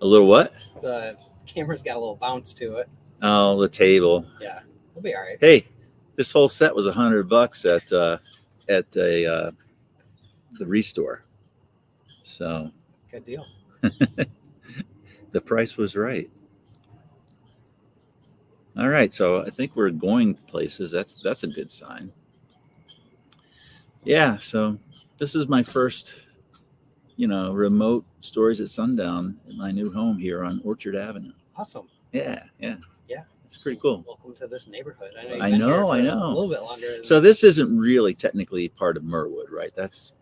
A little what? The camera's got a little bounce to it. Oh, the table. Yeah, we'll be all right. Hey, this whole set was $100 at the restore. So Good deal. the price was right. All right, so I think we're going places. That's a good sign. Yeah, so this is my first, remote stories at sundown in my new home here on Orchard Avenue. Awesome. Yeah, yeah, Yeah. it's pretty cool. Welcome to this neighborhood. I know you've I been here know, for I a know. little bit longer. So this isn't really technically part of Merwood, right? That's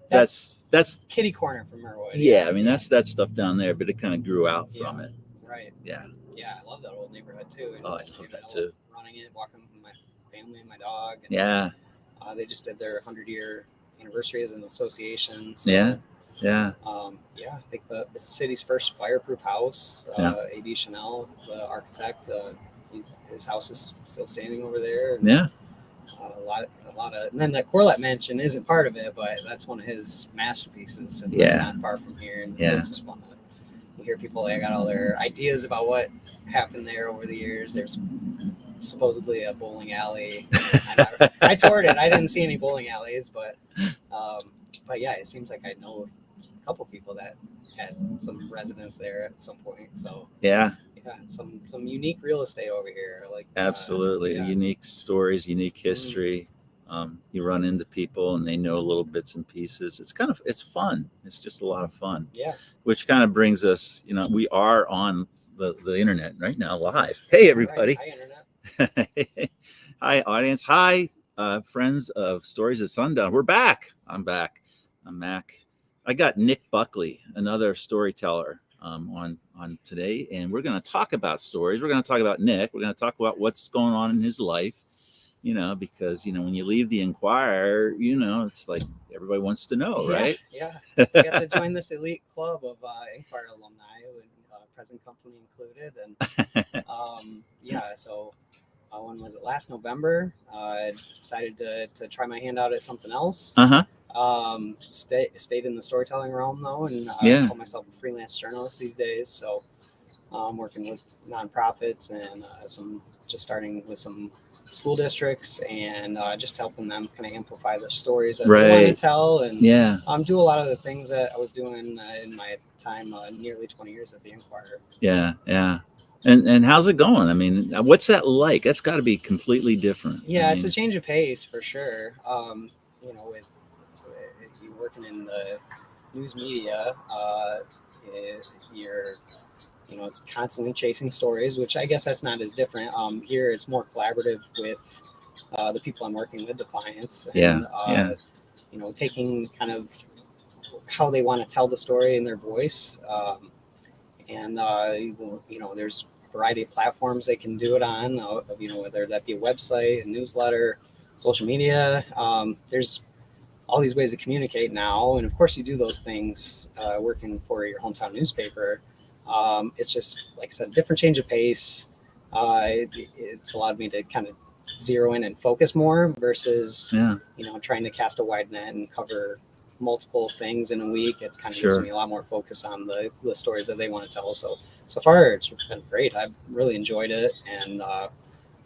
kitty corner from Merwood. yeah. I mean that's that stuff down there, but it kind of grew out from it. Right. Yeah. Yeah, I love that old neighborhood too. Oh, I love that too. Running it, walking with my family and my dog. And, Yeah. they just did their 100-year anniversary as an association. So, yeah. Yeah. Yeah, I think the city's first fireproof house. Yeah. A.B. Chanel, the architect, his house is still standing over there. And, Yeah. a lot of, and then the Corlett Mansion isn't part of it, but that's one of his masterpieces. And Yeah. it's not far from here, and Yeah. it's just fun to hear people. They got all their ideas about what happened there over the years. There's supposedly a bowling alley. I toured it. I didn't see any bowling alleys, but yeah, it seems like I know a couple people that had some residence there at some point. So Yeah. some unique real estate over here. Like Absolutely. yeah. Unique stories, unique history. You run into people and they know little bits and pieces. It's fun. It's just a lot of fun. Yeah. Which kind of brings us, we are on the internet right now live. Hey, everybody. Right. Hi, Internet. Hi, audience. Hi, friends of Stories at Sundown. We're back. I'm back. I'm Mac. I got Nick Buckley, another storyteller, on today, and we're going to talk about stories. We're going to talk about Nick. We're going to talk about what's going on in his life, because when you leave the Enquirer, it's like everybody wants to know, right? Yeah. I got to join this elite club of Enquirer alumni, with present company included, and so. When was it? Last November, I decided to try my hand out at something else. Stayed in the storytelling realm though, and call myself a freelance journalist these days. So I'm working with nonprofits and starting with some school districts and just helping them kind of amplify the stories that they want to tell, and do a lot of the things that I was doing in my time, nearly 20 years at the Enquirer. Yeah. And how's it going? I mean, what's that like? That's got to be completely different. Yeah, it's a change of pace for sure. With you working in the news media, you're, it's constantly chasing stories, which I guess that's not as different. Here, it's more collaborative with the people I'm working with, the clients. And, taking kind of how they want to tell the story in their voice. There's variety of platforms they can do it on, whether that be a website, a newsletter, social media. There's all these ways to communicate now. And of course you do those things working for your hometown newspaper. It's just, like I said, different change of pace. It's allowed me to kind of zero in and focus more versus, trying to cast a wide net and cover multiple things in a week. It kind of gives me a lot more focus on the stories that they want to tell. So far it's been great. I've really enjoyed it, and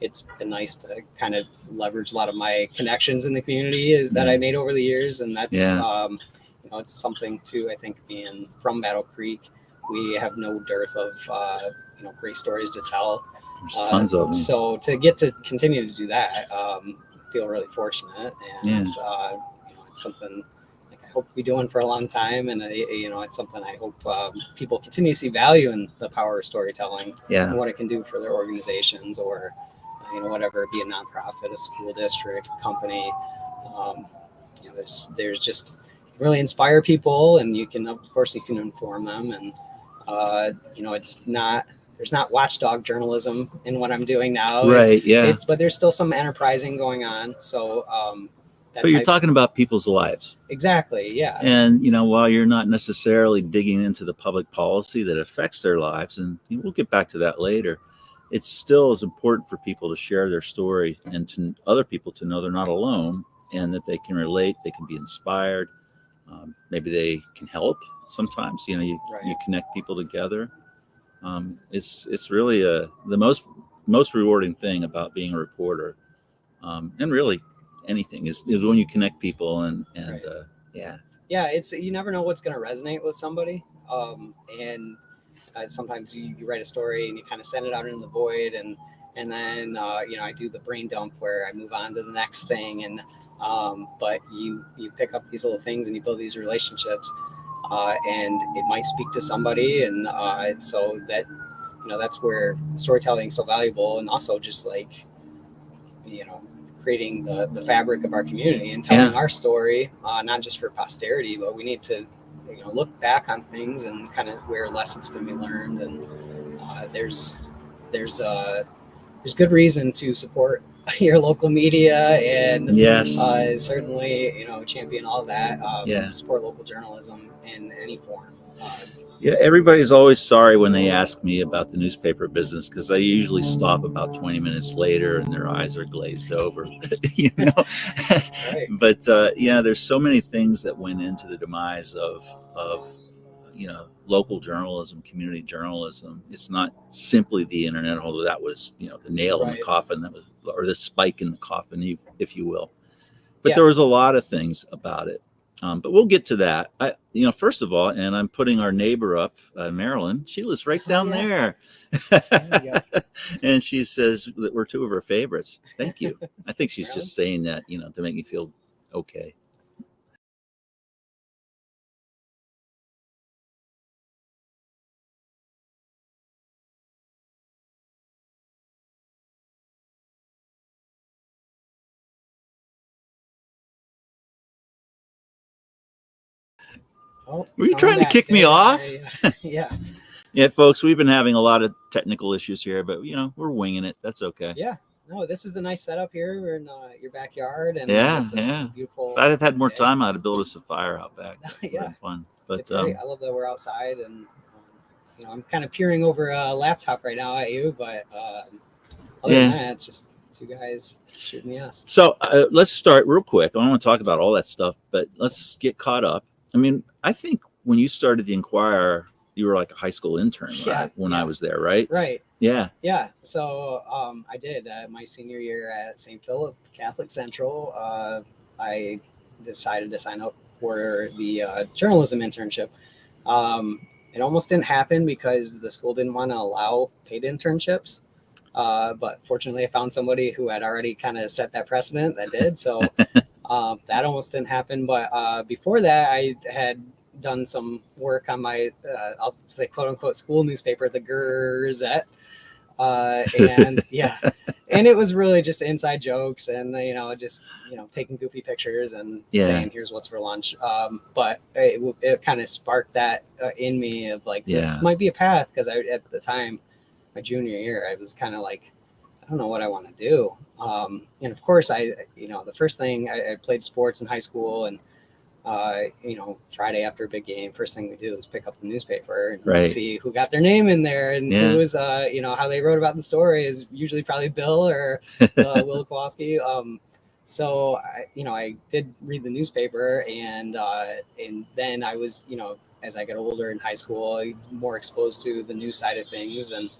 it's been nice to kind of leverage a lot of my connections in the community that I made over the years, and that's it's something too. I think being from Battle Creek, we have no dearth of great stories to tell. There's tons of them. So to get to continue to do that, feel really fortunate, and it's something I hope to be doing for a long time, and it's something I hope people continue to see value in the power of storytelling and what it can do for their organizations, or whatever, be a nonprofit, a school district, company. There's just really inspire people, and you can inform them, and there's not watchdog journalism in what I'm doing now, right? But there's still some enterprising going on. So but you're talking about people's lives. Exactly, yeah. And, while you're not necessarily digging into the public policy that affects their lives, and we'll get back to that later, it's still as important for people to share their story and to other people to know they're not alone, and that they can relate, they can be inspired. Maybe they can help sometimes, you connect people together. It's really the most rewarding thing about being a reporter, and really anything is when you connect people and Right. yeah. Yeah, it's you never know what's going to resonate with somebody, and sometimes you write a story and you kind of send it out into the void, and then I do the brain dump where I move on to the next thing, and but you pick up these little things and you build these relationships, and it might speak to somebody, and so that that's where storytelling is so valuable, and also just like you know creating the fabric of our community and telling Yeah. our story, not just for posterity, but we need to look back on things and kind of where lessons can be learned, and there's there's uh, there's good reason to support your local media, and Yes. certainly champion all that, Yeah. support local journalism in any form. Yeah, everybody's always sorry when they ask me about the newspaper business because I usually stop about 20 minutes later and their eyes are glazed over, you know. Right. But there's so many things that went into the demise of local journalism, community journalism. It's not simply the internet, although that was the nail in the Right. coffin, that was, or the spike in the coffin, if you will. But Yeah. there was a lot of things about it. But we'll get to that. First of all, and I'm putting our neighbor up, Marilyn. She lives right down there. There you go. And she says that we're two of her favorites. Thank you. I think she's Marilyn? just saying that, to make me feel okay. Oh, Were you I'm trying to back. kick me There you are. off? Yeah. Yeah, folks, we've been having a lot of technical issues here, but we're winging it. That's okay. Yeah. No, this is a nice setup here. We're in your backyard, and Yeah, it's yeah. a beautiful. If I'd have had more day. time, I'd have built us a fire out back. Yeah, fun. But it's great. I love that we're outside, and I'm kind of peering over a laptop right now at you, but other than that, it's just two guys shooting the ass. So let's start real quick. I don't want to talk about all that stuff, but let's get caught up. I mean, I think when you started the Enquirer, you were like a high school intern when I was there, right? Right. Yeah. Yeah. So I did my senior year at St. Philip Catholic Central. I decided to sign up for the journalism internship. It almost didn't happen because the school didn't want to allow paid internships. But fortunately, I found somebody who had already kind of set that precedent that did. So that almost didn't happen. But before that, I had done some work on my, I'll say, quote unquote, school newspaper, the Gazette. And yeah, and it was really just inside jokes and, just, taking goofy pictures and saying, here's what's for lunch. But it kind of sparked that in me of like, this might be a path. Because at the time, my junior year, I was kind of like, I don't know what I want to do. And of course, the first thing I played sports in high school, and Friday after a big game, first thing we do is pick up the newspaper and see who got their name in there, and who was, how they wrote about the story is usually probably Bill or Will Kowalski. So I did read the newspaper, and then I was, as I got older in high school, more exposed to the news side of things, and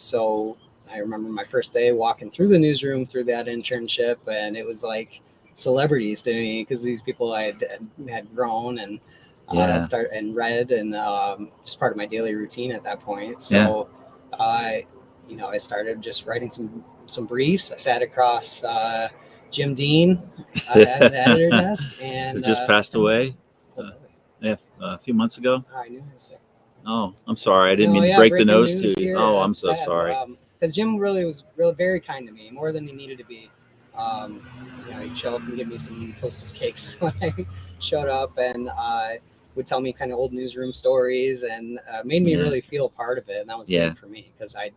so I remember my first day walking through the newsroom through that internship, and it was like celebrities to me because these people I had grown and start and read, and just part of my daily routine at that point. So I started just writing some briefs. I sat across Jim Dean at the editor desk, and who just passed away a few months ago. I knew he was sick. Oh, I'm sorry. I didn't mean to break the news to you. Here. Oh, That's I'm so sad. sorry. Because Jim really was very kind to me, more than he needed to be. He'd show up and give me some Hostess cakes when I showed up, and would tell me kind of old newsroom stories, and made me really feel part of it. And that was big for me because I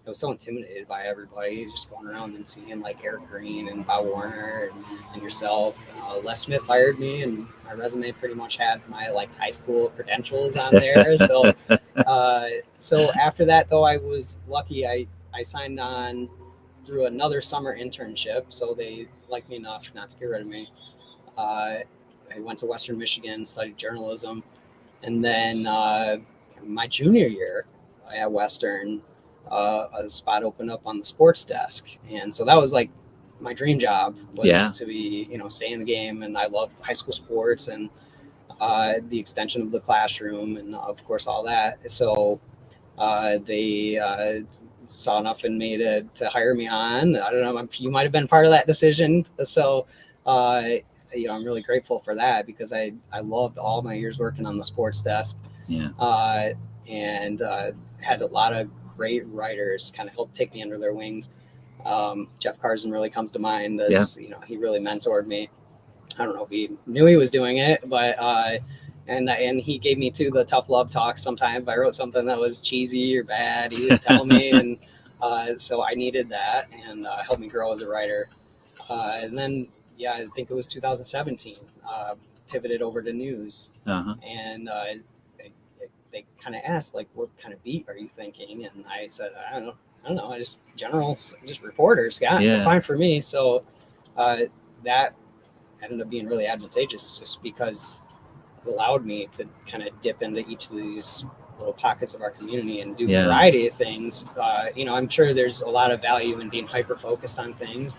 was so intimidated by everybody, just going around and seeing like Eric Green and Bob Warner and yourself. Les Smith hired me, and my resume pretty much had my like high school credentials on there. So so after that, though, I was lucky. I signed on through another summer internship, so they liked me enough not to get rid of me. I went to Western Michigan, studied journalism, and then my junior year, at Western, a spot opened up on the sports desk, and so that was like my dream job, was to be, stay in the game. And I love high school sports and the extension of the classroom, and of course all that. So they saw enough in me to hire me on. I don't know, you might have been part of that decision. So I'm really grateful for that, because I loved all my years working on the sports desk. And had a lot of great writers kind of help take me under their wings. Jeff Carson really comes to mind as, he really mentored me. I don't know if he knew he was doing it, but and he gave me the tough love talks. Sometimes if I wrote something that was cheesy or bad, he would tell me, and so I needed that, and helped me grow as a writer. And then I think it was 2017, pivoted over to news, and they kind of asked, like, what kind of beat are you thinking? And I said, I don't know. Just reporters. Fine for me. So that ended up being really advantageous, just because it allowed me to kind of dip into each of these little pockets of our community and do a variety of things. I'm sure there's a lot of value in being hyper focused on things,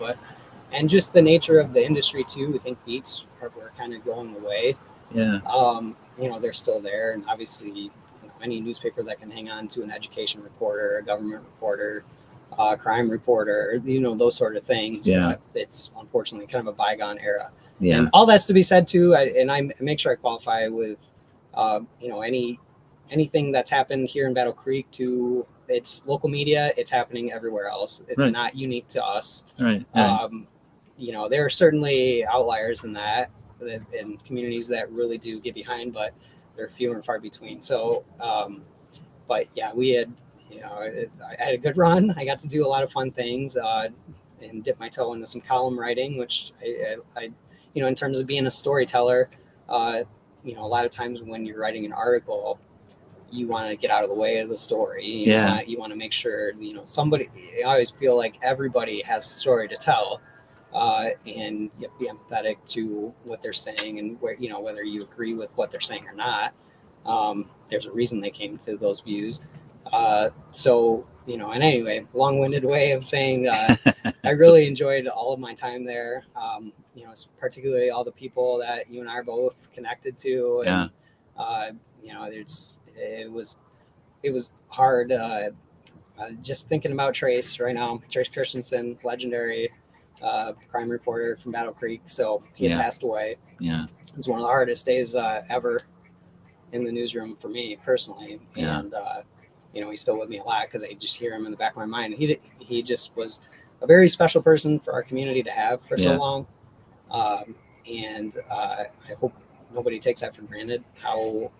and just the nature of the industry too. I think beats were kind of going away. They're still there, and obviously, any newspaper that can hang on to an education reporter, a government reporter, crime reporter, those sort of things. But it's unfortunately kind of a bygone era. And all that's to be said too. I make sure I qualify with, anything that's happened here in Battle Creek to it's local media. It's happening everywhere else. It's not unique to us. Right. There are certainly outliers in that, in communities that really do get behind, but they're fewer and far between. So, we had, I had a good run. I got to do a lot of fun things, and dip my toe into some column writing, which I in terms of being a storyteller, a lot of times when you're writing an article, you want to get out of the way of the story. You want to make sure, somebody, I always feel like everybody has a story to tell. And you have to be empathetic to what they're saying, and whether you agree with what they're saying or not. There's a reason they came to those views. And anyway, long-winded way of saying, I really enjoyed all of my time there. Particularly all the people that you and I are both connected to. And, it was hard. Just thinking about Trace right now, Trace Christensen, legendary crime reporter from Battle Creek. So he had passed away. It was one of the hardest days ever in the newsroom for me personally. And he's still with me a lot, because I just hear him in the back of my mind. He just was a very special person for our community to have for so long. And I hope nobody takes that for granted, how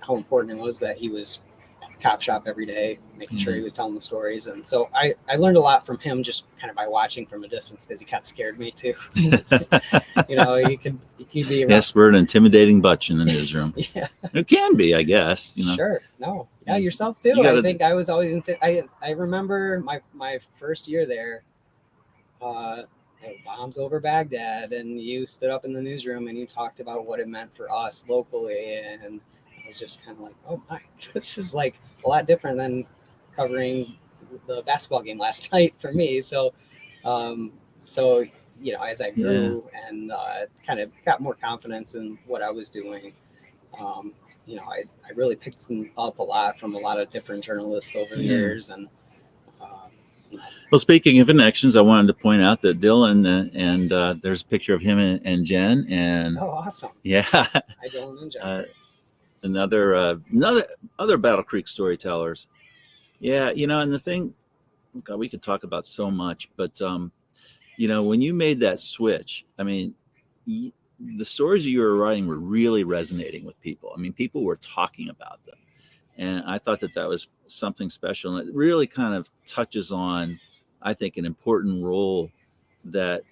important it was that he was at the cop shop every day, making sure he was telling the stories. And so I learned a lot from him, just kind of by watching from a distance, because he kind of scared me too. He could be around. Yes, we're an intimidating bunch in the newsroom. It can be, I guess. Sure. No. Yeah, yourself too. I think I was always I remember my first year there. Bombs over Baghdad, and you stood up in the newsroom and you talked about what it meant for us locally, and I was just kind of like, oh my, this is like a lot different than covering the basketball game last night for me. So as I grew and kind of got more confidence in what I was doing, I really picked up a lot from a lot of different journalists over the years. And well, speaking of connections, I wanted to point out that Dylan and there's a picture of him and Jen. And awesome! Yeah, hi Dylan and Jen. Other Battle Creek storytellers. And the thing, God, we could talk about so much, but when you made that switch, I mean, the stories you were writing were really resonating with people. I mean, people were talking about them. And I thought that was something special. And it really kind of touches on, I think, an important role that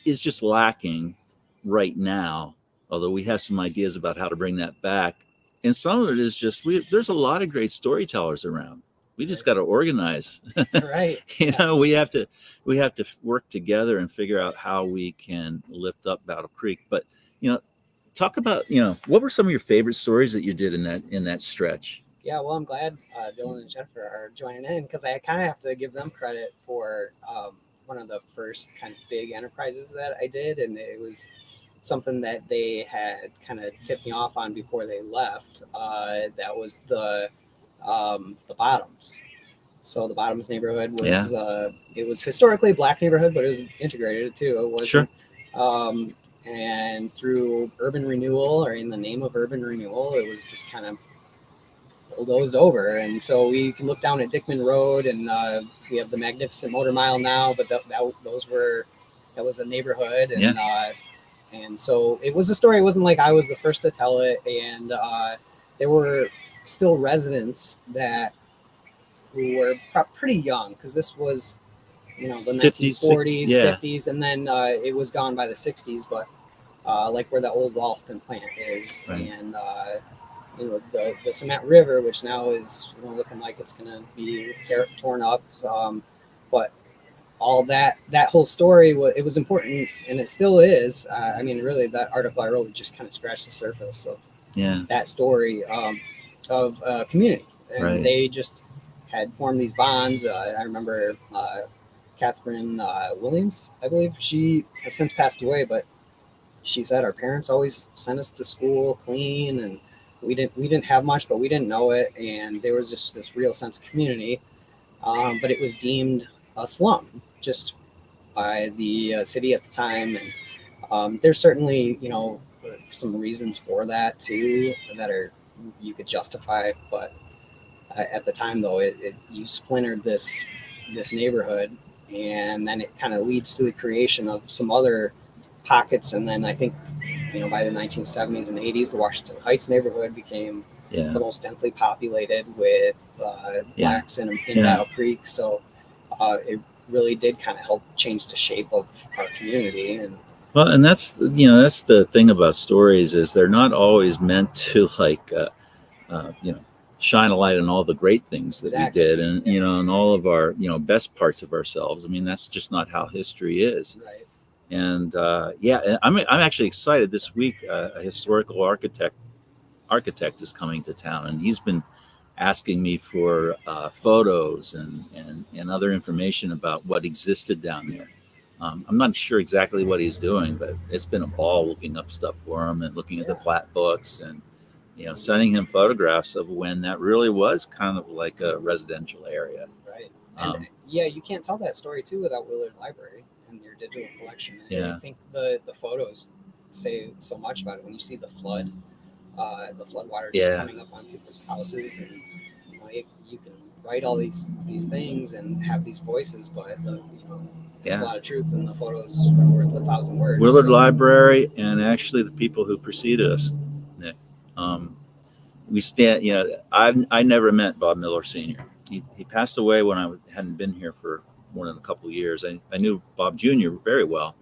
is just lacking right now, although we have some ideas about how to bring that back. And some of it is just, there's a lot of great storytellers around. We just got to organize. Right. We have to work together and figure out how we can lift up Battle Creek. But, talk about, what were some of your favorite stories that you did in that stretch? Yeah, well, I'm glad Dylan and Jennifer are joining in, because I kind of have to give them credit for one of the first kind of big enterprises that I did, and it was something that they had kind of tipped me off on before they left. That was the Bottoms. So the Bottoms neighborhood was it was historically a black neighborhood, but it was integrated too. It wasn't. Sure. And through urban renewal, or in the name of urban renewal, it was just kind of bulldozed over. And so we can look down at Dickman Road, and we have the Magnificent Motor Mile now, but that was a neighborhood, and so it was a story. It wasn't like I was the first to tell it, and there were still residents who were pretty young, because this was, the 1940s, 50s, and then it was gone by the 60s. But like where the old Ralston plant is, right. And the Cement River, which now is looking like it's going to be torn up. But all that whole story, it was important, and it still is. I mean, really, that article I wrote just kind of scratched the surface of that story of community, and right. They just had formed these bonds. I remember Catherine Williams, I believe. She has since passed away, but she said our parents always sent us to school clean, and we didn't have much, but we didn't know it, and there was just this real sense of community. But it was deemed a slum just by the city at the time, and there's certainly some reasons for that too that you could justify, but at the time though, you splintered this neighborhood, and then it kind of leads to the creation of some other pockets, and then I think by the 1970s and 80s, the Washington Heights neighborhood became the most densely populated with blacks in Battle Creek. So it really did kind of help change the shape of our community. And that's the thing about stories, is they're not always meant to shine a light on all the great things that we did, and and all of our best parts of ourselves. I mean, that's just not how history is. Right. And I'm actually excited. This week, a historical architect is coming to town, and he's been asking me for photos and other information about what existed down there. I'm not sure exactly what he's doing, but it's been a ball looking up stuff for him and looking at the plat books, and sending him photographs of when that really was kind of like a residential area. Right. And you can't tell that story too without Willard Library and your digital collection. And I think the photos say so much about it. When you see the flood water just coming up on people's houses, and you can write all these things and have these voices, but there's a lot of truth, and the photos are worth 1,000 words. Willard Library, and actually the people who preceded us, Nick. We stand. I never met Bob Miller Sr. He passed away when I hadn't been here for more than a couple of years. I knew Bob Jr. very well,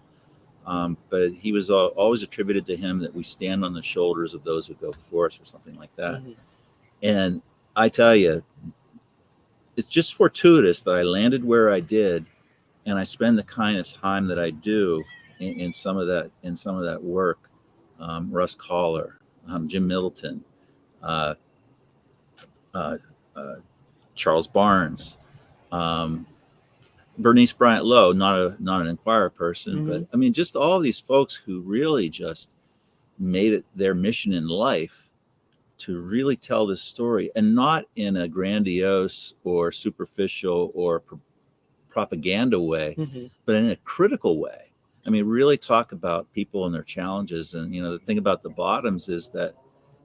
but he was always attributed to him that we stand on the shoulders of those who go before us, or something like that. Mm-hmm. And I tell you, it's just fortuitous that I landed where I did, and I spend the kind of time that I do in some of that work. Russ Collar, Jim Middleton, Charles Barnes, Bernice Bryant Lowe, not an Enquirer person, mm-hmm. but I mean, just all these folks who really just made it their mission in life to really tell this story, and not in a grandiose or superficial or propaganda way, mm-hmm. but in a critical way. I mean, really talk about people and their challenges. And, the thing about the Bottoms is that,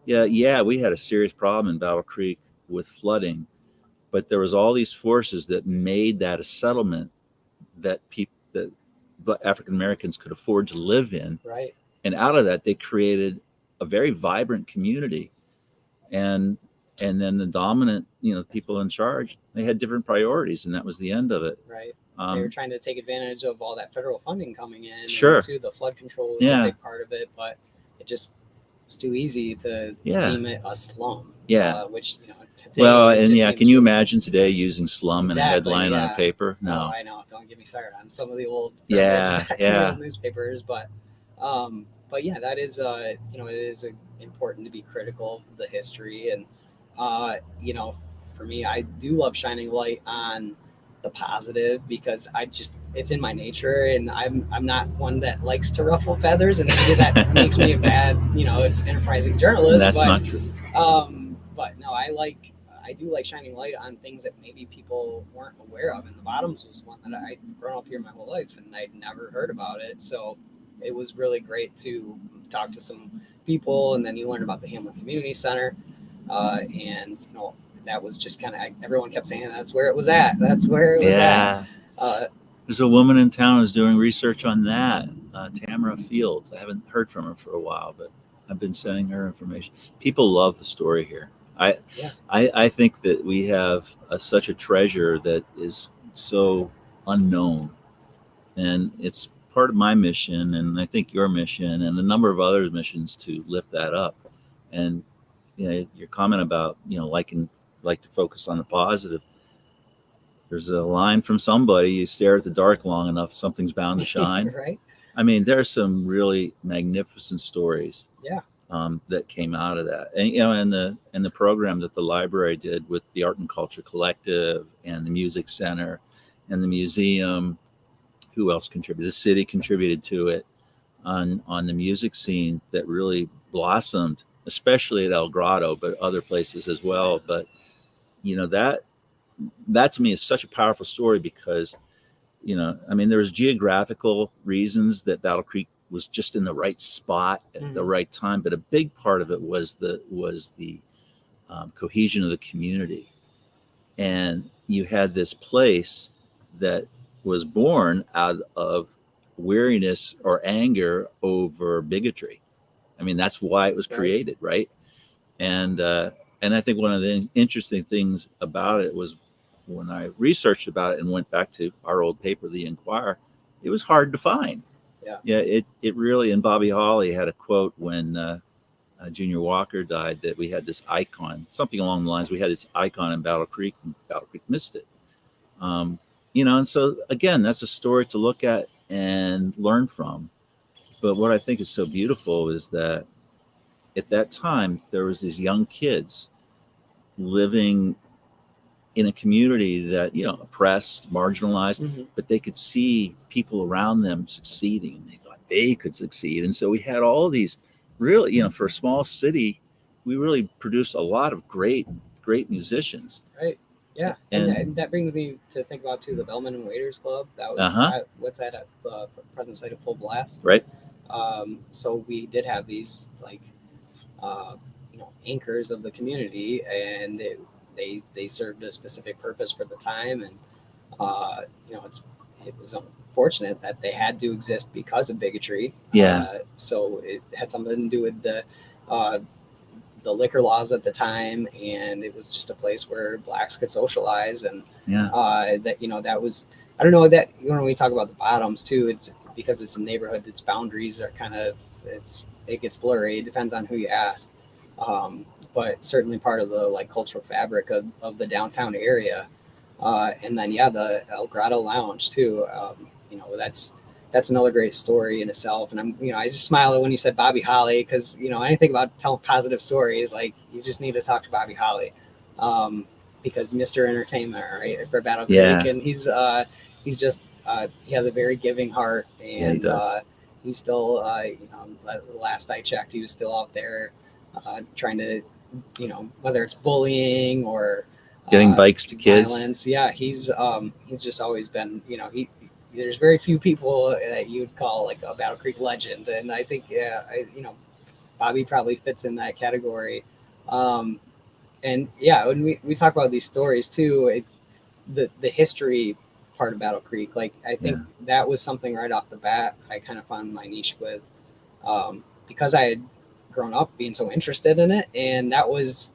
we had a serious problem in Battle Creek with flooding, but there was all these forces that made that a settlement that African Americans could afford to live in. Right. And out of that, they created a very vibrant community. And then the dominant, people in charge, they had different priorities, and that was the end of it. Right. They were trying to take advantage of all that federal funding coming in. Sure. Too. The flood control was a big part of it, but it just was too easy to deem it a slum. Yeah. Which, today. Can you imagine today using slum in a headline on a paper? No. I know. Don't get me started on some of the old newspapers, but that is it is important to be critical of the history, and You know, for me, I do love shining light on the positive because it's in my nature, and I'm not one that likes to ruffle feathers, and maybe that makes me a bad, enterprising journalist. That's not true. But no, I do like shining light on things that maybe people weren't aware of. And the Bottoms was one that I'd grown up here my whole life and I'd never heard about it. So it was really great to talk to some people, and then you learn about the Hamlin Community Center, and that was just kind of, everyone kept saying that's where it was at. That's where it was at. There's a woman in town who's doing research on that, Tamara Fields. I haven't heard from her for a while, but I've been sending her information. People love the story here. I think that we have such a treasure that is so unknown, and it's part of my mission, and I think your mission, and a number of others' missions to lift that up. And your comment about like to focus on the positive. There's a line from somebody: you stare at the dark long enough, something's bound to shine. Right. I mean, there are some really magnificent stories. Yeah. That came out of that, and the program that the library did with the Art and Culture Collective and the Music Center and the museum. Who else contributed? The city contributed to it on the music scene that really blossomed, especially at El Grotto, but other places as well. But that to me is such a powerful story because there's geographical reasons that Battle Creek was just in the right spot at the right time, but a big part of it was the cohesion of the community. And you had this place that was born out of weariness or anger over bigotry. I mean, that's why it was created, right? And I think one of the interesting things about it was when I researched about it and went back to our old paper, the Enquirer, it was hard to find. Yeah, it really, and Bobby Holly had a quote when Junior Walker died that we had this icon, something along the lines, we had this icon in Battle Creek, and Battle Creek missed it. And so again, that's a story to look at and learn from. But what I think is so beautiful is that at that time, there was these young kids living in a community that, oppressed, marginalized, but they could see people around them succeeding, and they thought they could succeed. And so we had all these really, for a small city, we really produced a lot of great musicians. Right. Yeah. And that brings me to think about too, the Bellman and Waiters Club. That was what's that at the present site of Full Blast. Right. So we did have these anchors of the community, and they served a specific purpose for the time, and it was unfortunate that they had to exist because of bigotry. So it had something to do with the liquor laws at the time, and it was just a place where blacks could socialize, and that was, I don't know, that when we talk about the Bottoms too, it's because it's a neighborhood, its boundaries are it gets blurry. It depends on who you ask. But certainly part of the cultural fabric of the downtown area. And then, the El Grotto Lounge too. That's another great story in itself. And I just smile when you said Bobby Holly, because, anything about telling positive stories, you just need to talk to Bobby Holly, because Mr. Entertainment, right, for Battle Creek. And he's just, he has a very giving heart, and he's still, the last I checked, he was still out there trying to, whether it's bullying or getting bikes to kids. Violence. Yeah, he's just always been, there's very few people that you'd call a Battle Creek legend, and I think Bobby probably fits in that category. And when we talk about these stories too, the history part of Battle Creek, I think that was something right off the bat I kind of found my niche with, because I had grown up being so interested in it, and that was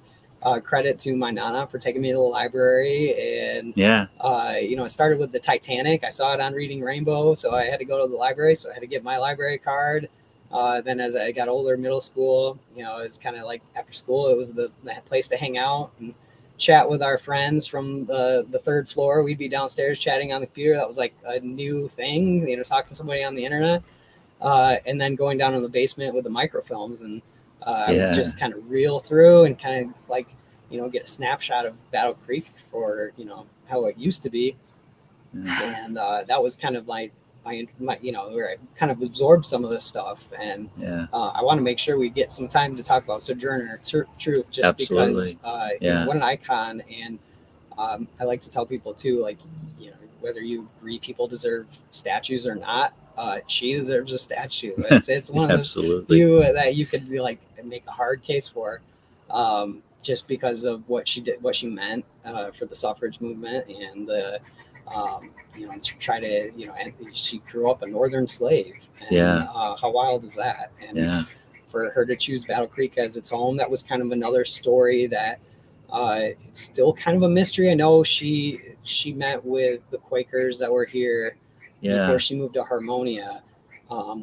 credit to my nana for taking me to the library. And it started with the Titanic. I saw it on Reading Rainbow, so I had to go to the library, so I had to get my library card. Then as I got older, middle school, it was kind of after school, it was the place to hang out and chat with our friends from the third floor. We'd be downstairs chatting on the computer. That was a new thing, talking to somebody on the internet. And then going down in the basement with the microfilms, and just kind of reel through and kind of get a snapshot of Battle Creek for, how it used to be. Yeah. And that was kind of my where I kind of absorbed some of this stuff. And Yeah. I want to make sure we get some time to talk about Sojourner Truth, just Absolutely. because, what an icon. And I like to tell people too, like, whether you agree people deserve statues or not, she deserves a statue. It's one of the few that you could like make a hard case for, just because of what she did, what she meant for the suffrage movement, and the to try to, and she grew up a northern slave. And how wild is that? And for her to choose Battle Creek as its home, that was kind of another story that it's still kind of a mystery. I know she met with the Quakers that were here before she moved to Harmonia,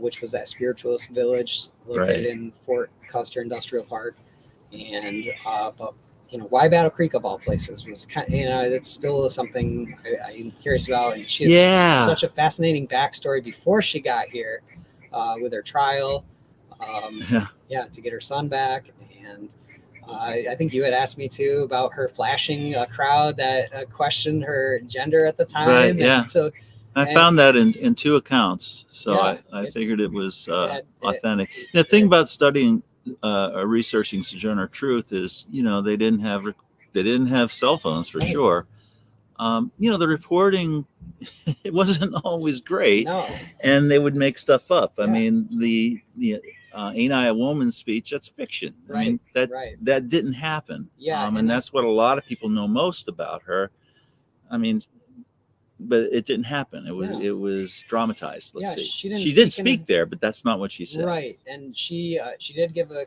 which was that spiritualist village located in Fort Custer Industrial Park. And but why Battle Creek of all places was kind of, it's still something I'm curious about. And she has such a fascinating backstory before she got here, with her trial, to get her son back. And I think you had asked me too about her flashing a crowd that questioned her gender at the time. Right. Yeah. So I found that in two accounts, so I figured it was authentic. The thing about studying or researching Sojourner Truth is, they didn't have cell phones for sure. The reporting, it wasn't always great, and they would make stuff up. I mean, the Ain't I a Woman speech, that's fiction. I mean, that didn't happen. And that's what a lot of people know most about her. I mean, but it didn't happen. It was dramatized. Let's see. She did speak there, but that's not what she said. Right, and she did give a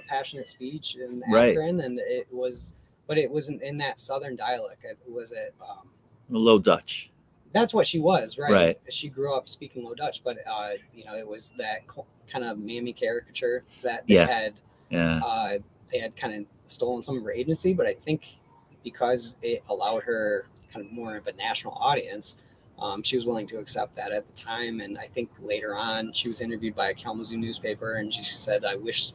passionate speech in Akron, and it wasn't in that Southern dialect. It was Low Dutch. That's what she was, right? She grew up speaking Low Dutch, but it was that kind of mammy caricature that they had. They had kind of stolen some of her agency, but I think because it allowed her kind of more of a national audience, she was willing to accept that at the time. And I think later on, she was interviewed by a Kalamazoo newspaper, and she said, "I wish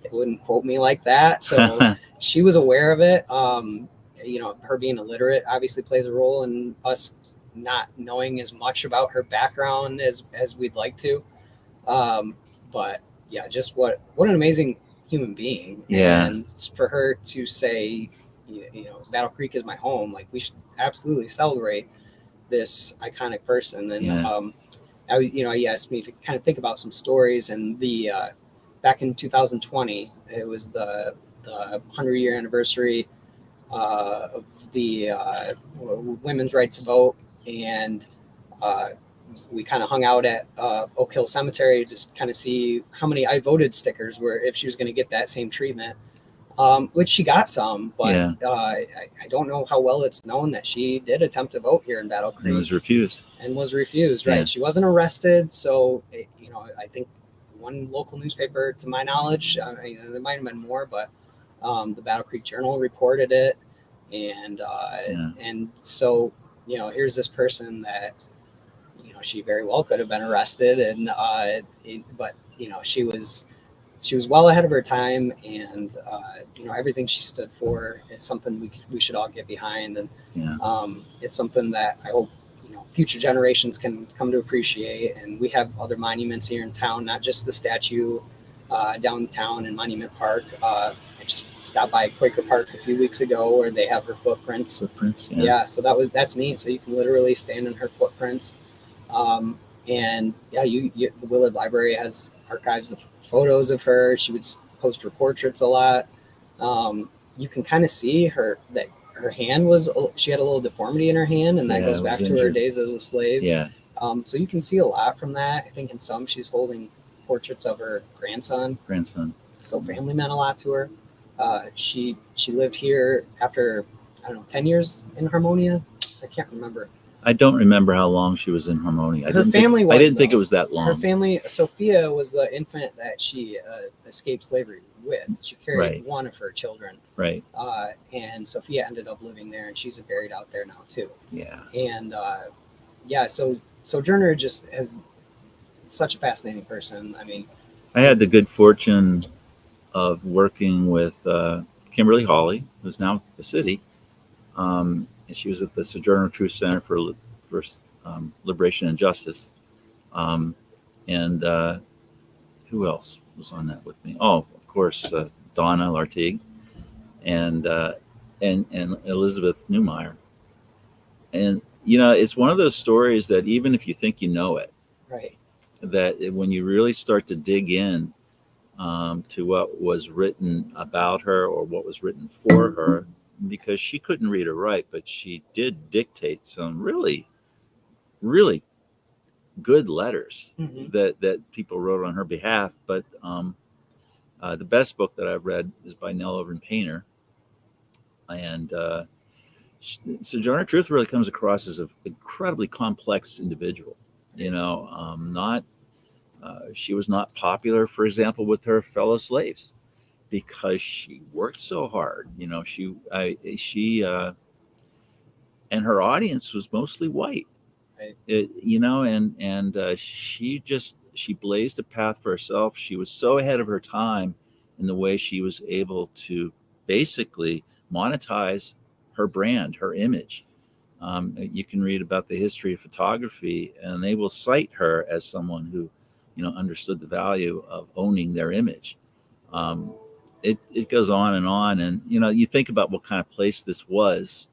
they wouldn't quote me like that." So she was aware of it. Her being illiterate obviously plays a role in us not knowing as much about her background as we'd like to. But yeah, just what an amazing human being. And for her to say, Battle Creek is my home, like, we should absolutely celebrate this iconic person. And you asked me to kind of think about some stories, and the back in 2020, it was the 100-year anniversary of the women's rights to vote, and we kind of hung out at Oak Hill Cemetery to just kind of see how many I voted stickers were, if she was going to get that same treatment. Which she got some, but I don't know how well it's known that she did attempt to vote here in Battle Creek. And was refused. Right. She wasn't arrested. So, I think one local newspaper, to my knowledge, there might have been more, but the Battle Creek Journal reported it. And so, here's this person that, she very well could have been arrested. And, but she was well ahead of her time, and everything she stood for is something we should all get behind. And it's something that I hope future generations can come to appreciate. And we have other monuments here in town, not just the statue downtown in Monument Park. I just stopped by Quaker Park a few weeks ago, where they have her footprints. So that's neat. So you can literally stand in her footprints. The Willard Library has archives of photos of her. She would post her portraits a lot. You can kind of see that her hand she had a little deformity in her hand, and that goes back to her days as a slave. So you can see a lot from that. I think in some she's holding portraits of her grandson. So family meant a lot to her. She lived here after 10 years in Harmonia. I can't remember. I don't remember how long she was in Harmonia. I didn't think it was that long. Her family, Sophia, was the infant that she escaped slavery with. She carried one of her children. Right. And Sophia ended up living there, and she's buried out there now too. Yeah. And so Sojourner just has such a fascinating person. I mean, I had the good fortune of working with Kimberly Hawley, who's now the city. And she was at the Sojourner Truth Center for Liberation and Justice. Um, and who else was on that with me? Oh, of course, Donna Lartigue and and Elizabeth Newmeyer. And it's one of those stories that even if you think you know it, Right. that when you really start to dig in to what was written about her or what was written for her, because she couldn't read or write, but she did dictate some really, really good letters Mhm. that people wrote on her behalf. But the best book that I've read is by Nell Overton Painter, and Sojourner Truth really comes across as an incredibly complex individual. Not she was not popular, for example, with her fellow slaves because she worked so hard. She and her audience was mostly white. Right. She blazed a path for herself. She was so ahead of her time in the way she was able to basically monetize her brand, her image. You can read about the history of photography, and they will cite her as someone who, understood the value of owning their image. Um, it goes on, and you think about what kind of place this was,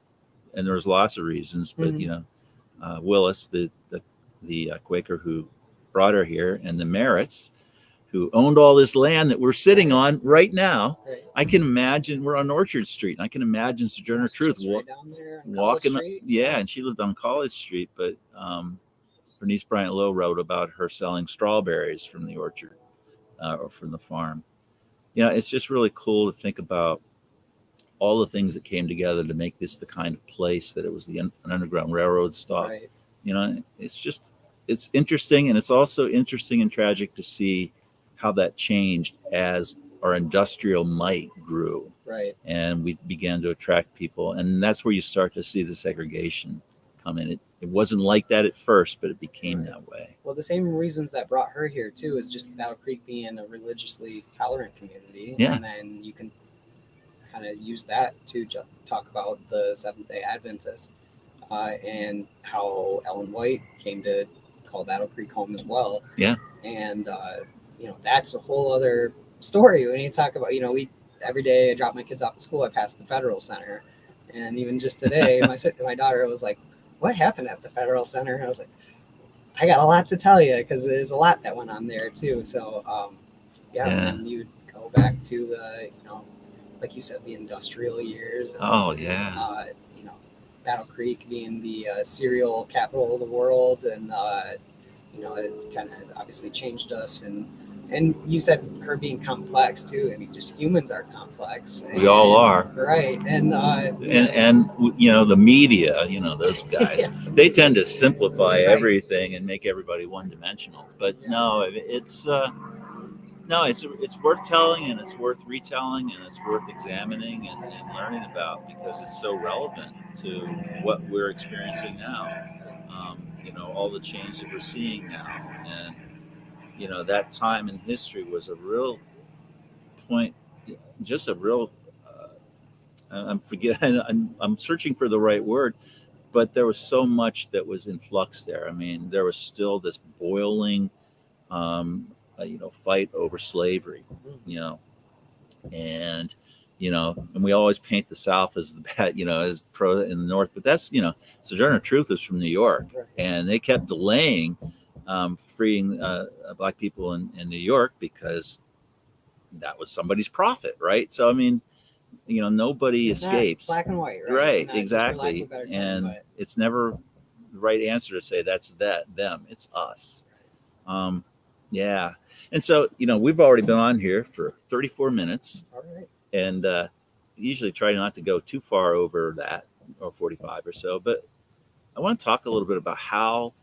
and there's lots of reasons, but Mhm. Willis, the Quaker who brought her here, and the Merritts, who owned all this land that we're sitting on right now. Right. I can imagine we're on Orchard Street, and I can imagine Sojourner Truth Right down there on College walking. Street. Yeah, and she lived on College Street, but Bernice Bryant Lowe wrote about her selling strawberries from the orchard or from the farm. It's just really cool to think about all the things that came together to make this the kind of place that it was. An Underground Railroad stop. Right. It's interesting, and it's also interesting and tragic to see how that changed as our industrial might grew. Right. And we began to attract people, and that's where you start to see the segregation come in. It wasn't like that at first, but it became Right. that way. Well, the same reasons that brought her here too is just Battle Creek being a religiously tolerant community. Yeah. And then you can kind of use that to talk about the Seventh-day Adventists and how Ellen White came to call Battle Creek home as well. Yeah. And that's a whole other story when you talk about we every day I drop my kids off at school, I pass the Federal Center, and even just today my daughter was like, "What happened at the Federal Center?" And I was like, I got a lot to tell you because there's a lot that went on there too. So and you go back to the like you said, the industrial years. And, oh yeah. Battle Creek being the cereal capital of the world, and it kind of obviously changed us. And you said her being complex too. I mean, just humans are complex. We all are. Right. And the media, those guys, yeah. They tend to simplify Right. everything and make everybody one-dimensional. But no, it's worth telling, and it's worth retelling, and it's worth examining and learning about, because it's so relevant to what we're experiencing now. All the change that we're seeing now, and that time in history was a real point, just a real. I'm searching for the right word, but there was so much that was in flux there. I mean, there was still this boiling, fight over slavery, and and we always paint the South as the bad, as pro in the North, but that's Sojourner Truth is from New York, and they kept delaying freeing black people in New York because that was somebody's profit, right? So I mean, nobody it's escapes. Black and white, right? Right, Not exactly. And it's never the right answer to say that's them. It's us. Yeah. And so, we've already been on here for 34 minutes. All right. And usually try not to go too far over that, or 45 or so. But I want to talk a little bit about how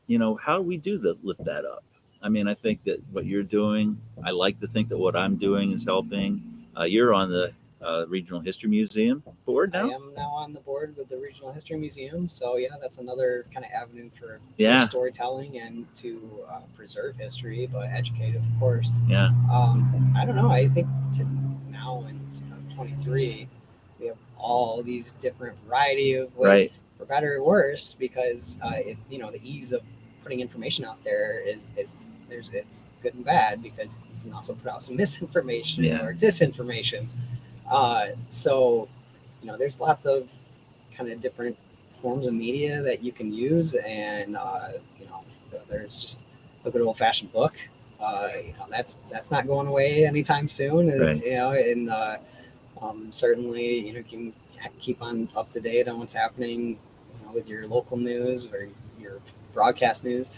we do lift that up. I mean, I think that what you're doing, I like to think that what I'm doing is helping. You're on the Regional History Museum board now? I am now on the board with the Regional History Museum. So, that's another kind of avenue for storytelling and to preserve history, but educate, of course. Yeah. I don't know. I think now in 2023, we have all these different variety of ways, Right. for better or worse, because the ease of putting information out there is it's good and bad, because you can also put out some misinformation Yeah. or disinformation. So there's lots of kind of different forms of media that you can use, and there's just a good old fashioned book. That's not going away anytime soon. Right. And certainly you can keep on up to date on what's happening, with your local news or your broadcast news.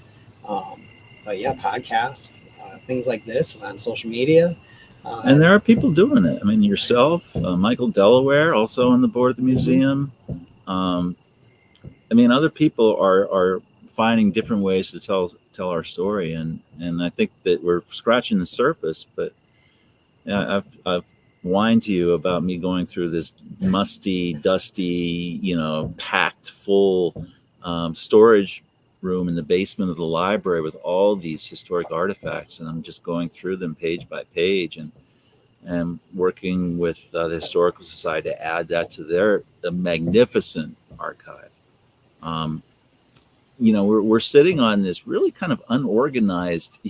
But yeah, podcasts, things like this on social media. And there are people doing it. I mean, yourself, Michael Delaware, also on the board of the museum. I mean, other people are finding different ways to tell our story, and I think that we're scratching the surface. But yeah, I've whined to you about me going through this musty, dusty, packed full storage room in the basement of the library with all these historic artifacts, and I'm just going through them page by page, and working with the Historical Society to add that to their magnificent archive. We're sitting on this really kind of unorganized,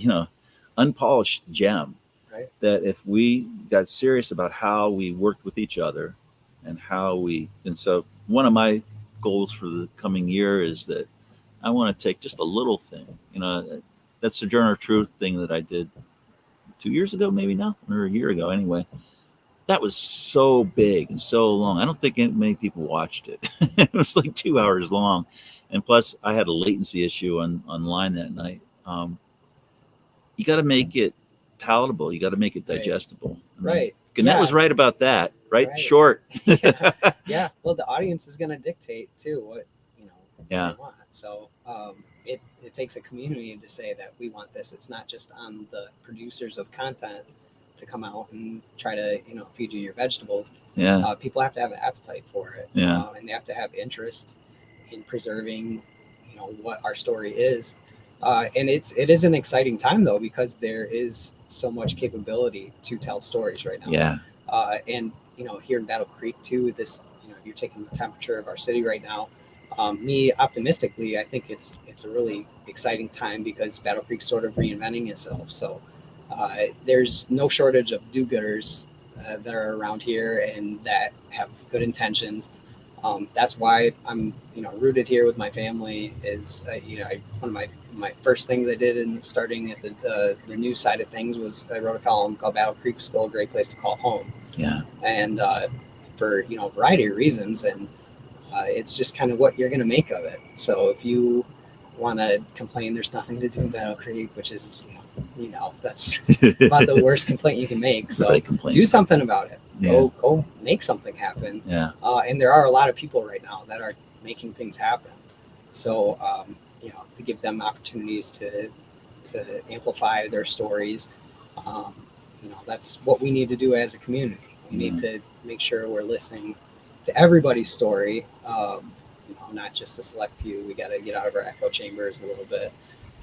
unpolished gem. Right. That if we got serious about how we worked with each other, and so one of my goals for the coming year is that I want to take just a little thing, that Sojourner Truth thing that I did 2 years ago, maybe now, or a year ago anyway. That was so big and so long. I don't think many people watched it. It was like 2 hours long. And plus I had a latency issue online that night. You got to make it palatable. You got to make it digestible. Right. And that was right about that, right? Right. Short. Yeah. Well, the audience is going to dictate too what they want. So it takes a community to say that we want this. It's not just on the producers of content to come out and try to feed you your vegetables. Yeah. People have to have an appetite for it. Yeah. And they have to have interest in preserving what our story is. And it is an exciting time though, because there is so much capability to tell stories right now. Yeah. And here in Battle Creek too, this you're taking the temperature of our city right now. Me optimistically, I think it's a really exciting time, because Battle Creek's sort of reinventing itself. So there's no shortage of do-gooders that are around here and that have good intentions. That's why I'm rooted here with my family. Is one of my first things I did in starting at the news side of things was I wrote a column called Battle Creek's Still a Great Place to Call Home. Yeah. And for a variety of reasons, and it's just kind of what you're going to make of it. So if you want to complain there's nothing to do in Battle Creek, which is that's about the worst complaint you can make. So do something about it. Yeah. Go make something happen. Yeah. And there are a lot of people right now that are making things happen. So to give them opportunities to amplify their stories. That's what we need to do as a community. We need to make sure we're listening to everybody's story, not just a select few. We got to get out of our echo chambers a little bit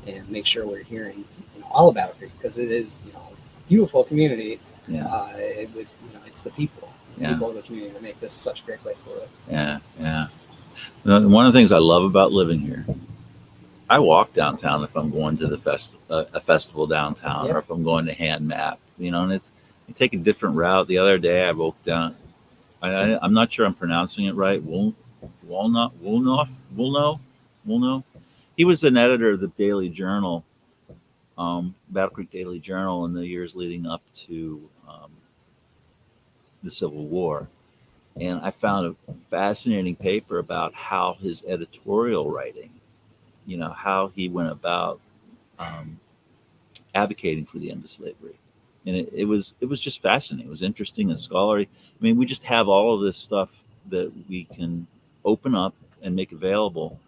and make sure we're hearing all about it, because it is a beautiful community. Yeah. It's the people of the community that make this such a great place to live. Yeah. Yeah. One of the things I love about living here, I walk downtown if I'm going to a festival downtown, or if I'm going to Hand Map, and you take a different route. The other day I woke down, I'm not sure I'm pronouncing it right. Woolnough. He was an editor of the Daily Journal, Battle Creek Daily Journal, in the years leading up to the Civil War. And I found a fascinating paper about how his editorial writing, how he went about advocating for the end of slavery. And it was just fascinating. It was interesting and scholarly. I mean, we just have all of this stuff that we can open up and make available.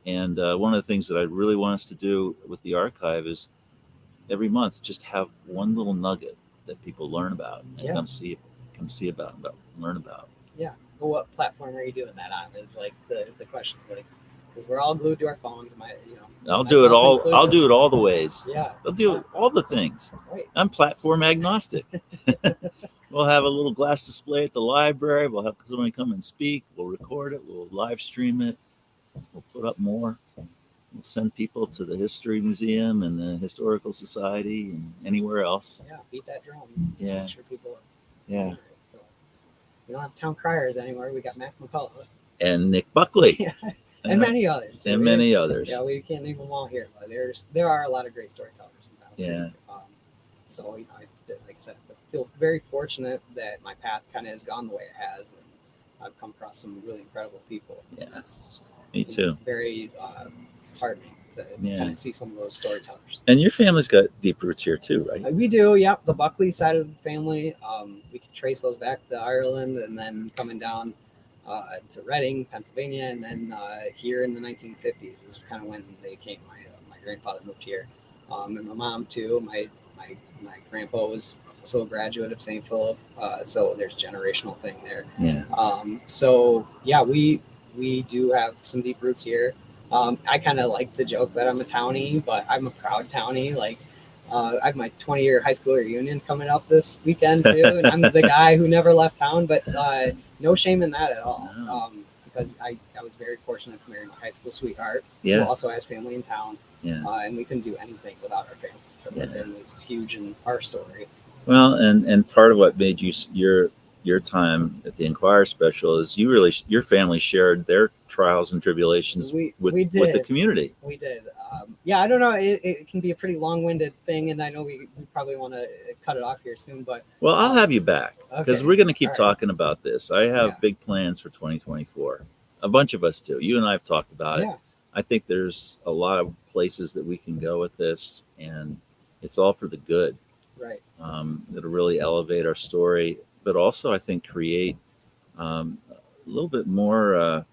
And one of the things that I really want us to do with the archive is every month just have one little nugget that people learn about and come see about, learn about. Yeah. Well, what platform are you doing that on? Is like the question. Like, because we're all glued to our phones. I'll do it all. Included. I'll do it all the ways. Yeah. I'll do all the things. Right. I'm platform agnostic. We'll have a little glass display at the library. We'll have somebody come and speak. We'll record it. We'll live stream it. We'll put up more. We'll send people to the History Museum and the Historical Society and anywhere else. Yeah, beat that drum. Yeah. Make sure people. Yeah. So we don't have town criers anymore. We got Mac McCullough. And Nick Buckley. Yeah. And many others. And many others. Yeah, we can't name them all here, but there are a lot of great storytellers in town. Yeah. So I, like I said, I feel very fortunate that my path kind of has gone the way it has, and I've come across some really incredible people. Yeah. That's Me too. Very it's heartening to kind of see some of those storytellers. And your family's got deep roots here too, right? We do, yep. The Buckley side of the family, we can trace those back to Ireland, and then coming down to Reading, Pennsylvania, and then here in the 1950s is kind of when they came. My grandfather moved here, and my mom too. My grandpa was also a graduate of St. Philip, so there's generational thing there. Yeah. So yeah, we do have some deep roots here. I kind of like to joke that I'm a townie, but I'm a proud townie. Like, I have my 20-year high school reunion coming up this weekend too, and I'm the guy who never left town. But no shame in that at all, because I was very fortunate to marry my high school sweetheart, who also has family in town, and we couldn't do anything without our family. So our family is huge in our story. Well, and part of what made your time at the Enquirer special is your family shared their trials and tribulations with the community. We did. Yeah, I don't know. It can be a pretty long-winded thing, and I know we probably want to cut it off here soon. But well, I'll have you back because we're going to keep talking about this. I have big plans for 2024. A bunch of us do. You and I have talked about it. I think there's a lot of places that we can go with this, and it's all for the good. Right. It'll really elevate our story, but also I think create a little bit more.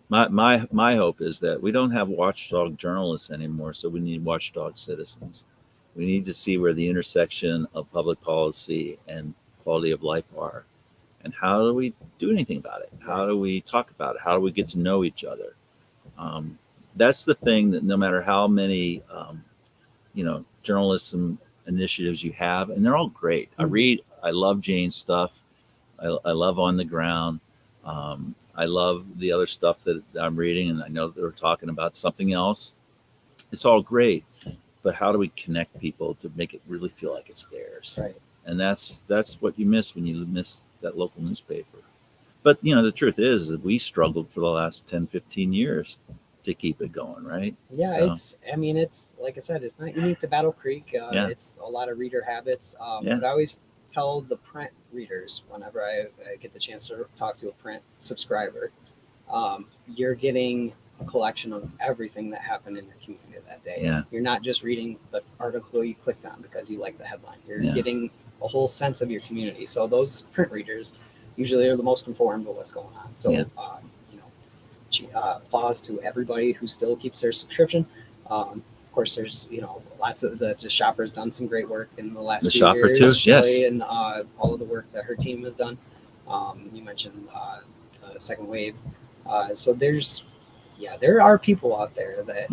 My hope is that we don't have watchdog journalists anymore, so we need watchdog citizens. We need to see where the intersection of public policy and quality of life are, and how do we do anything about it? How do we talk about it? How do we get to know each other? That's the thing that no matter how many journalism initiatives you have, and they're all great. I love Jane's stuff. I love On the Ground. I love the other stuff that I'm reading, and I know that we're talking about something else. It's all great, but how do we connect people to make it really feel like it's theirs? Right. And that's what you miss when you miss that local newspaper. But the truth is that we struggled for the last 10, 15 years to keep it going, right? Yeah, so. It's like I said, it's not unique to Battle Creek. It's a lot of reader habits. But I always tell the print readers whenever I get the chance to talk to a print subscriber, you're getting a collection of everything that happened in the community that day. Yeah. You're not just reading the article you clicked on because you like the headline. You're getting a whole sense of your community. So those print readers usually are the most informed of what's going on. So applause to everybody who still keeps their subscription. Of course, there's lots of the shoppers done some great work in the last few years. Too, yes, and all of the work that her team has done. You mentioned the second wave, so there are people out there that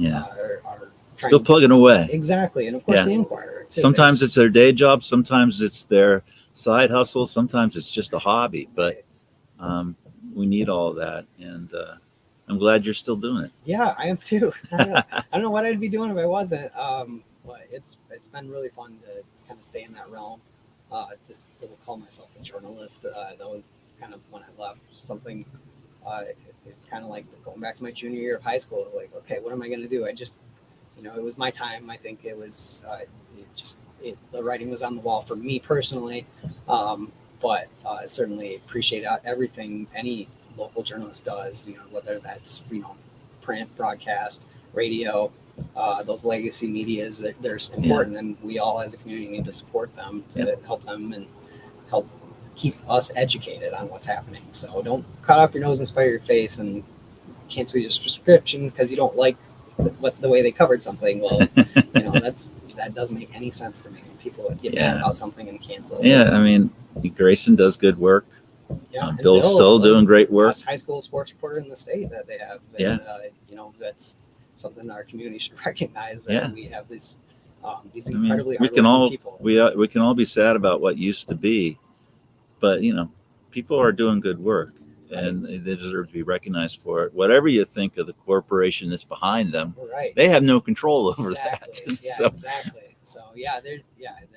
are still plugging away. Exactly, and of course the Enquirer too. Sometimes it's their day job, sometimes it's their side hustle, sometimes it's just a hobby, but we need all of that, and I'm glad you're still doing it. Yeah, I am too. I don't know what I'd be doing if I wasn't. But it's been really fun to kind of stay in that realm. Just to call myself a journalist. That was kind of when I left something. It's kind of like going back to my junior year of high school. It's like, okay, what am I going to do? I just, it was my time. I think it was the writing was on the wall for me personally. But I certainly appreciate everything any local journalist does, whether that's, print, broadcast, radio, those legacy medias, they're important, and we all as a community need to support them to help them and help keep us educated on what's happening. So don't cut off your nose and spite your face and cancel your subscription because you don't like the way they covered something. Well, that doesn't make any sense to me. People would get mad about something and cancel. Yeah, I mean, Grayson does good work. Yeah, Bill's still doing great work. Best high school sports reporter in the state that they have. And, that's something our community should recognize, that we have these incredibly hardworking people. We can all be sad about what used to be, but people are doing good work, and they deserve to be recognized for it. Whatever you think of the corporation that's behind them, Right. they have no control over Exactly. that. Yeah, So, exactly. So yeah,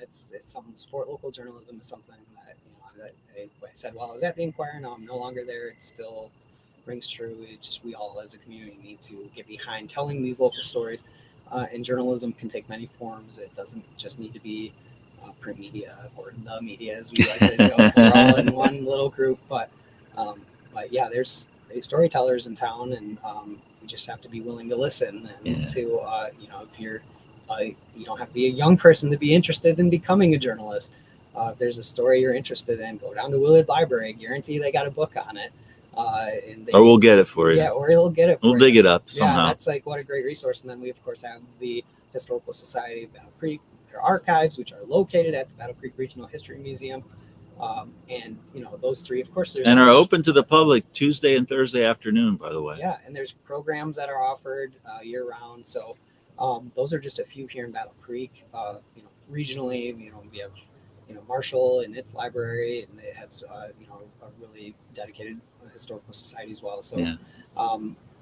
it's something. Sport local journalism is something that that I said while I was at the Enquirer. Now I'm no longer there. It still rings true. It just we all as a community need to get behind telling these local stories. And journalism can take many forms. It doesn't just need to be print media or the media, as we like to joke. We're all in one little group, but yeah, there's storytellers in town, and you just have to be willing to listen and to if you're you don't have to be a young person to be interested in becoming a journalist. If there's a story you're interested in, go down to Willard Library. I guarantee they got a book on it. Or we'll get it for you. Yeah, or it'll get it. We'll dig it up somehow. Yeah, that's like what a great resource. And then we of course have the Historical Society of Battle Creek, their archives, which are located at the Battle Creek Regional History Museum. And those three, of course, and are open to the public Tuesday and Thursday afternoon, by the way. Yeah, and there's programs that are offered year round. So those are just a few here in Battle Creek. Regionally, we have Marshall and its library, and it has a really dedicated historical society as well. So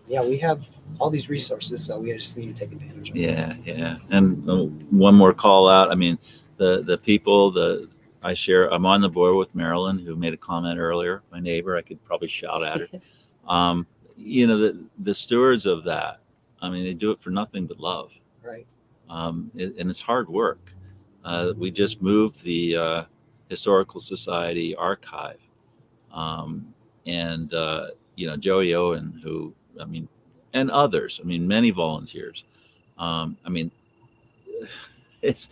we have all these resources, so we just need to take advantage of them. Yeah. And one more call out. I mean, the people I share. I'm on the board with Marilyn, who made a comment earlier. My neighbor. I could probably shout at her. The stewards of that. I mean, they do it for nothing but love. Right. And it's hard work. We just moved the Historical Society archive, and Joey Owen, who and others. Many volunteers. It's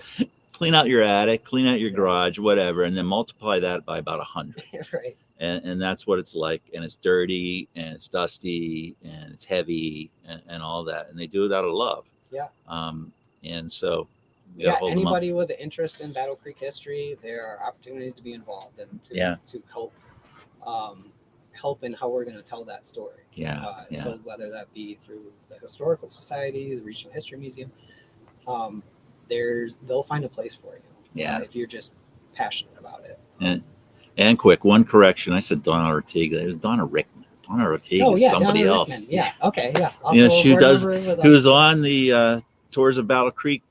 clean out your attic, clean out your garage, whatever, and then multiply that by about 100. Right. And that's what it's like. And it's dirty, and it's dusty, and it's heavy, and all that. And they do it out of love. Yeah. And so. Anybody with an interest in Battle Creek history, there are opportunities to be involved and to help in how we're going to tell that story. So whether that be through the Historical Society, the Regional History Museum, they'll find a place for you. If you're just passionate about it. And quick, one correction. I said Donna Ortega. It was Donna Rickman. Donna Ortega is somebody Donna else. Rickman. Yeah. Okay. Yeah. Who's on the Tours of Battle Creek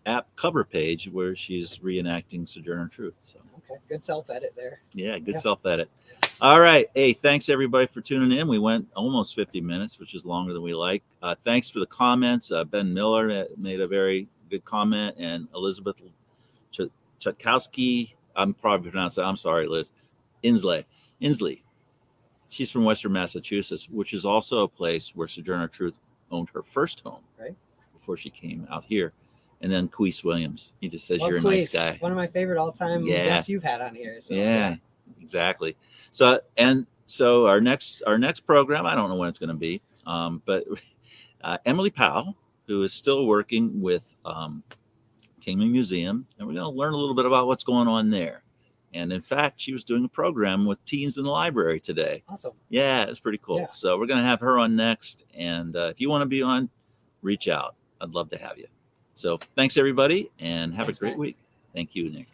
app cover page where she's reenacting Sojourner Truth. So good self-edit there. Good self-edit. All right. Hey, thanks everybody for tuning in. We went almost 50 minutes, which is longer than we like. Thanks for the comments. Ben Miller made a very good comment, and Elizabeth Chutkowski. I'm probably pronouncing it. I'm sorry, Liz. Inslee. She's from Western Massachusetts, which is also a place where Sojourner Truth owned her first home, right, before she came out here. And then Queese Williams. He just says you're a nice guy. One of my favorite all-time guests you've had on here. So, exactly. So our next program, I don't know when it's going to be, but Emily Powell, who is still working with Kingman Museum, and we're going to learn a little bit about what's going on there. And in fact, she was doing a program with teens in the library today. Awesome. Yeah, it's pretty cool. Yeah. So we're going to have her on next. And if you want to be on, reach out. I'd love to have you. So thanks, everybody, and have a great week. Thank you, Nick.